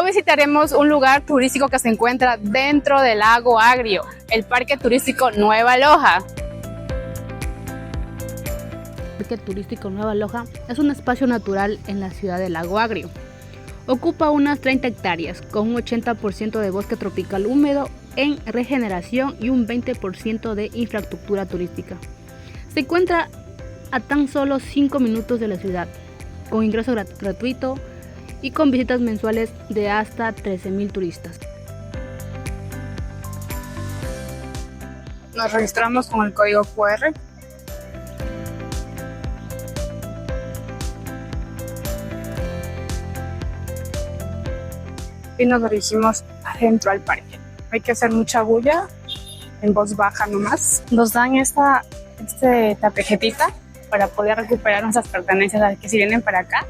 visitaremos un lugar turístico que se encuentra dentro del lago Agrio, el Parque Turístico Nueva Loja. El Parque Turístico Nueva Loja es un espacio natural en la ciudad del Lago Agrio. Ocupa unas 30 hectáreas, con un 80% de bosque tropical húmedo en regeneración y un 20% de infraestructura turística. Se encuentra a tan solo 5 minutos de la ciudad, con ingreso gratuito y con visitas mensuales de hasta 13,000 turistas. Nos registramos con el código QR. Y nos dirigimos adentro al parque. Hay que hacer mucha bulla, en voz baja nomás. Nos dan esta tarjetita para poder recuperar nuestras pertenencias. Así que si vienen para acá,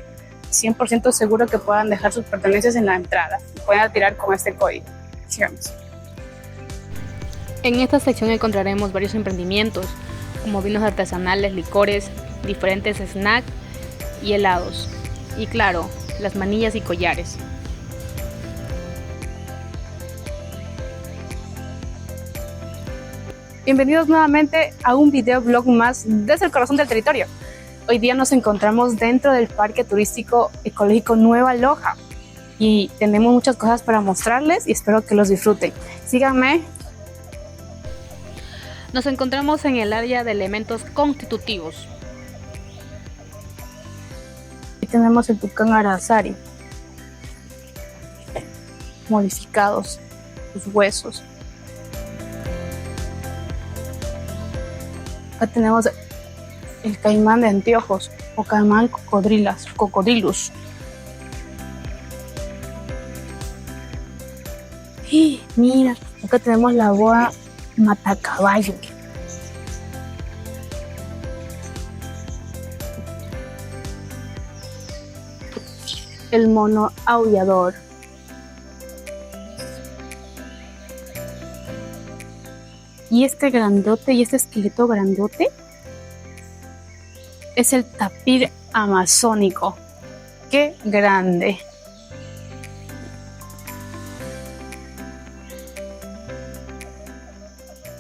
100% seguro que puedan dejar sus pertenencias en la entrada. Pueden retirar con este código. Sigamos. En esta sección encontraremos varios emprendimientos, como vinos artesanales, licores, diferentes snacks y helados. Y claro, las manillas y collares. Bienvenidos nuevamente a un videoblog más desde el corazón del territorio. Hoy día nos encontramos dentro del Parque Turístico Ecológico Nueva Loja y tenemos muchas cosas para mostrarles y espero que los disfruten. Síganme. Nos encontramos en el área de elementos constitutivos. Aquí tenemos el tucán arazari, modificados, sus huesos. Acá tenemos el caimán de anteojos o caimán cocodrilus. Y mira, acá tenemos la boa matacaballo. El mono aullador. Y este grandote y este esqueleto grandote es el tapir amazónico. ¡Qué grande!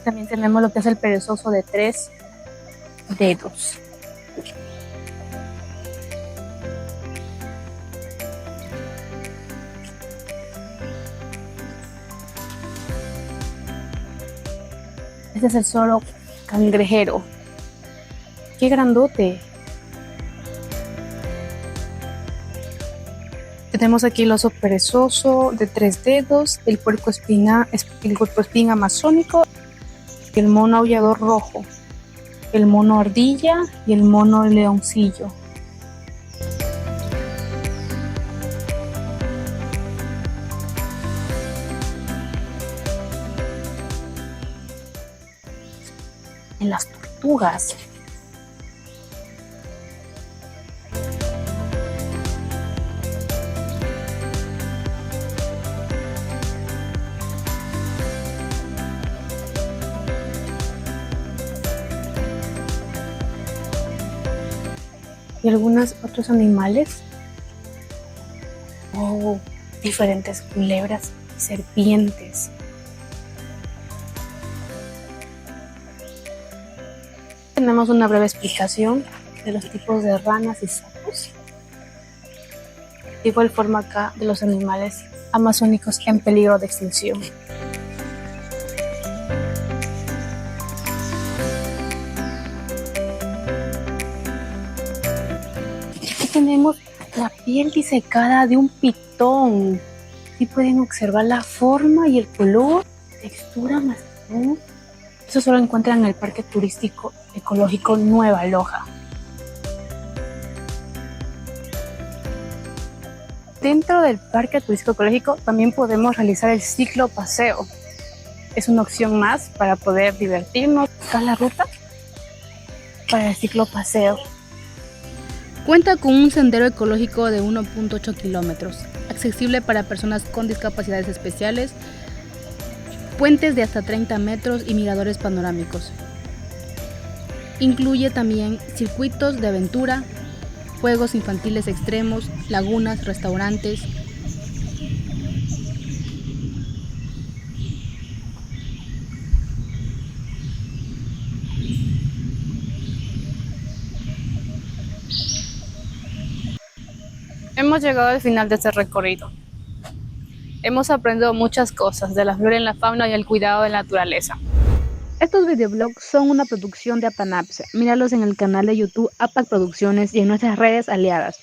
También tenemos lo que es el perezoso de 3 dedos. Este es el zorro cangrejero. ¡Qué grandote! Tenemos aquí el oso perezoso de 3 dedos, el puercoespín amazónico, el mono aullador rojo, el mono ardilla y el mono leoncillo. En las tortugas. Y algunos otros animales. Oh, diferentes culebras, serpientes. Tenemos una breve explicación de los tipos de ranas y sapos. De igual forma acá de los animales amazónicos en peligro de extinción. Aquí tenemos la piel disecada de un pitón. Aquí pueden observar la forma y el color, textura marrón. Eso solo encuentran en el Parque Turístico Ecológico Nueva Loja. Dentro del Parque Turístico Ecológico también podemos realizar el ciclo paseo. Es una opción más para poder divertirnos. Acá la ruta para el ciclo paseo. Cuenta con un sendero ecológico de 1.8 kilómetros, accesible para personas con discapacidades especiales, puentes de hasta 30 metros y miradores panorámicos. Incluye también circuitos de aventura, juegos infantiles extremos, lagunas, restaurantes hemos llegado al final de este recorrido. Hemos aprendido muchas cosas de la flora y la fauna y el cuidado de la naturaleza. Estos videoblogs son una producción de Apanapse. Míralos en el canal de YouTube APAC Producciones y en nuestras redes aliadas.